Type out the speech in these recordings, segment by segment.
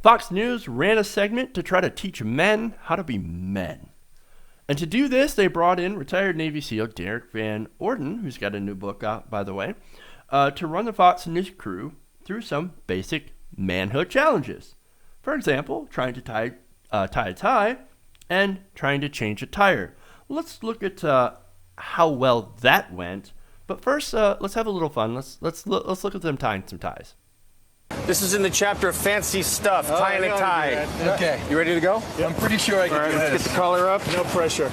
Fox News ran a segment to try to teach men how to be men. And to do this, they brought in retired Navy SEAL Derrick Van Orden, who's got a new book out, by the way, to run the Fox News crew through some basic manhood challenges. For example, trying to tie a tie and trying to change a tire. Let's look at how well that went. But first, let's have a little fun. Let's look at them tying some ties. This is in the chapter of fancy stuff, tying a tie. Okay. You ready to go? Yep. I'm pretty sure I can do let's this. get the collar up. No pressure.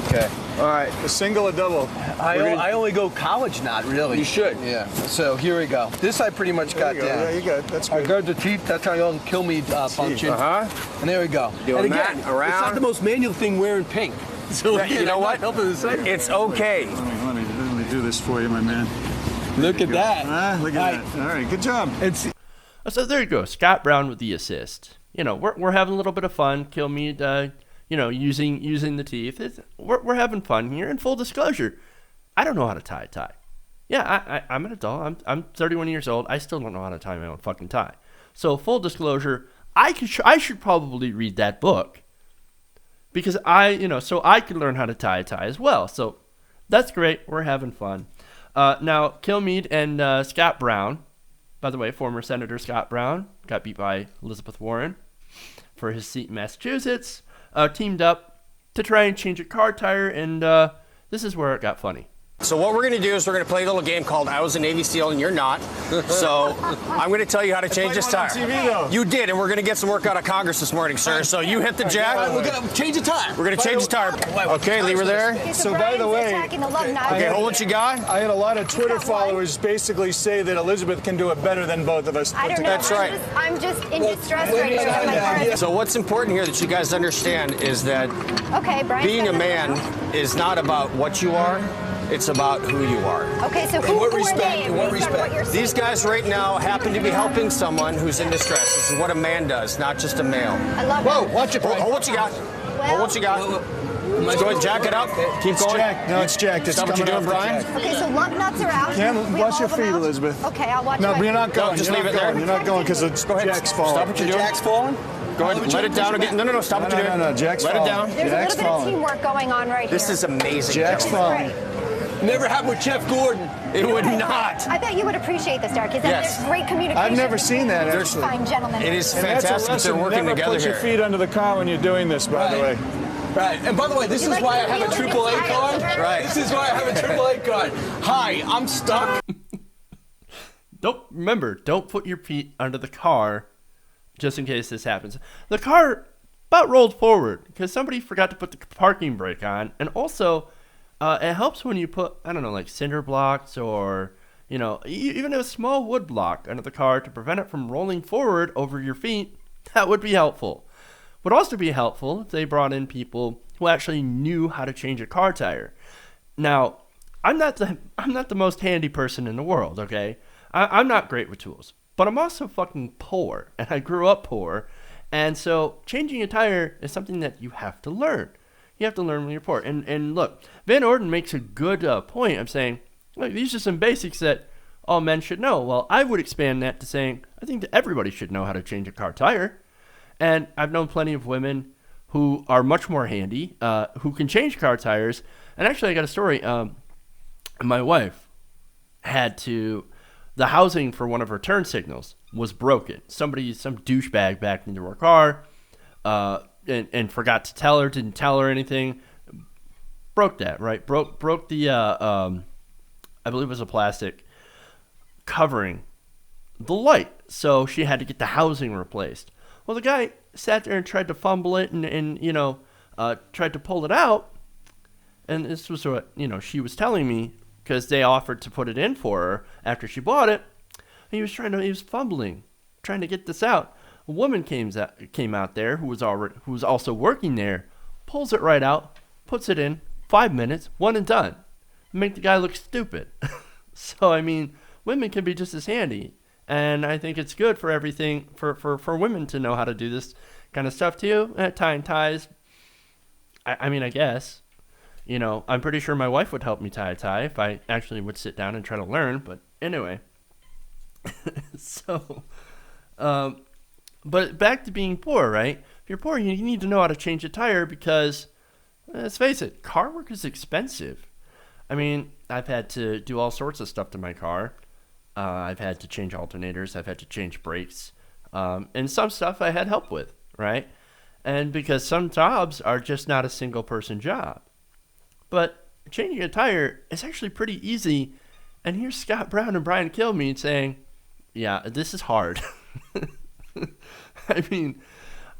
Okay. All right, a single or double? I only go college knot, really. You should. Yeah. So here we go. This I pretty much got down. Yeah, you got it. That's I good. got the teeth. That's how you on Kilmeade function. Uh-huh. And there we go. Doing and again, that around. it's not the most manual thing wearing pink. So You know what? It's okay. Let me do this for you, my man. Look at that. Look at that. All right, good job. So there you go, Scott Brown with the assist. You know, we're having a little bit of fun. Kilmeade, using the teeth. We're having fun here. And full disclosure, I don't know how to tie a tie. Yeah, I'm an adult. I'm 31 years old. I still don't know how to tie my own fucking tie. So full disclosure, I should probably read that book because so I can learn how to tie a tie as well. So that's great. We're having fun. Now Kilmeade and Scott Brown. By the way, former Senator Scott Brown got beat by Elizabeth Warren for his seat in Massachusetts, teamed up to try and change a car tire, and this is where it got funny. So what we're going to do is we're going to play a little game called I Was a Navy SEAL and You're Not. So I'm going to tell you how to change this tire. You did, and we're going to get some work out of Congress this morning, sir. So you hit the jack. We're going to change the tire. We're going to change the tire. Okay, leave her there. So by the way, Okay, hold what you got. I had a lot of Twitter followers basically say that Elizabeth can do it better than both of us. I don't know. That's right. I'm just in distress right now. My car. So what's important here that you guys understand is that Okay, Brian. being a man is not about what you are. It's about who you are. Okay, so In what who respect? are they? In what Based on respect? you're These saying. guys right now happen to be helping someone who's in distress. This is what a man does, not just a male. I love Whoa, it. watch it, Hold, Brian. hold what you got. Hold what you got. Let's go ahead, jack it up. Keep It's going. jacked. No, it's jacked. It's Stop what you're coming doing, off the Brian. jack. Okay, so lug nuts are out. Cam, We watch have your all of them feet, out? Elizabeth. Okay, I'll watch No, my you're not going. just You're leave not it there. going. You're not going because the Go ahead. jack's falling. Stop what you're doing. Jack's falling? Go ahead, let it down again. No, stop what you're doing. No, Jack's Let it falling. down. There's Jack's a little bit of falling. teamwork going on right This here. is amazing. Jack's This is falling. great. Never happened with Jeff Gordon. It would not. I bet you would appreciate this, Derrick, because Yes. there's great communication. I've never seen that, between actually. Fine gentlemen. It is And that's a fantastic that they're lesson. working Never together put your here. feet under the car when you're doing this, by the way. Right. And by the way, this You is like why I the have a wheel AAA and the card. tire? Right. This is why I have a AAA card. Hi, I'm stuck. Don't put your feet under the car just in case this happens. The car about rolled forward because somebody forgot to put the parking brake on, and also it helps when you put, I don't know, like cinder blocks or, even a small wood block under the car to prevent it from rolling forward over your feet. That would be helpful. Would also be helpful if they brought in people who actually knew how to change a car tire. Now, I'm not the most handy person in the world, okay? I'm not great with tools, but I'm also fucking poor, and I grew up poor, and so changing a tire is something that you have to learn. You have to learn when you're poor. And look, Van Orden makes a good point of saying, look, these are some basics that all men should know. Well, I would expand that to saying, I think that everybody should know how to change a car tire. And I've known plenty of women who are much more handy, who can change car tires. And actually, I got a story. My wife the housing for one of her turn signals was broken. Some douchebag backed into her car and forgot to tell her, didn't tell her anything. Broke that, right? Broke the, I believe it was a plastic covering the light. So she had to get the housing replaced. Well, the guy sat there and tried to fumble it and tried to pull it out. And this was what, she was telling me because they offered to put it in for her after she bought it. And he was fumbling, trying to get this out. A woman came out there who was also working there, pulls it right out, puts it in, 5 minutes, one and done. Make the guy look stupid. So, I mean, women can be just as handy. And I think it's good for everything, for women to know how to do this kind of stuff too. Tying ties. I mean, I guess. I'm pretty sure my wife would help me tie a tie if I actually would sit down and try to learn. But anyway. So, But back to being poor, right? If you're poor, you need to know how to change a tire because, let's face it, car work is expensive. I mean, I've had to do all sorts of stuff to my car. I've had to change alternators. I've had to change brakes. And some stuff I had help with, right? And because some jobs are just not a single person job. But changing a tire is actually pretty easy. And here's Scott Brown and Brian Kilmeade saying, yeah, this is hard. I mean,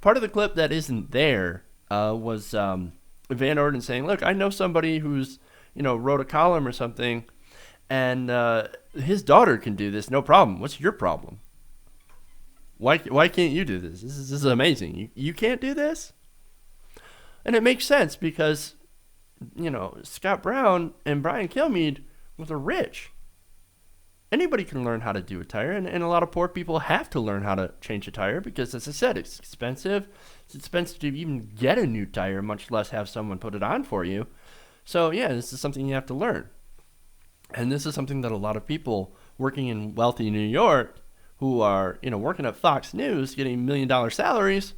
part of the clip that isn't there was Van Orden saying, look, I know somebody who's, wrote a column or something, and his daughter can do this, no problem. What's your problem? Why can't you do this? This is amazing. You can't do this? And it makes sense because, Scott Brown and Brian Kilmeade, well, they're rich. Anybody can learn how to do a tire, and a lot of poor people have to learn how to change a tire because, as I said, it's expensive. It's expensive to even get a new tire, much less have someone put it on for you. So, yeah, this is something you have to learn. And this is something that a lot of people working in wealthy New York who are, working at Fox News getting $1 million salaries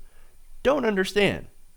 don't understand.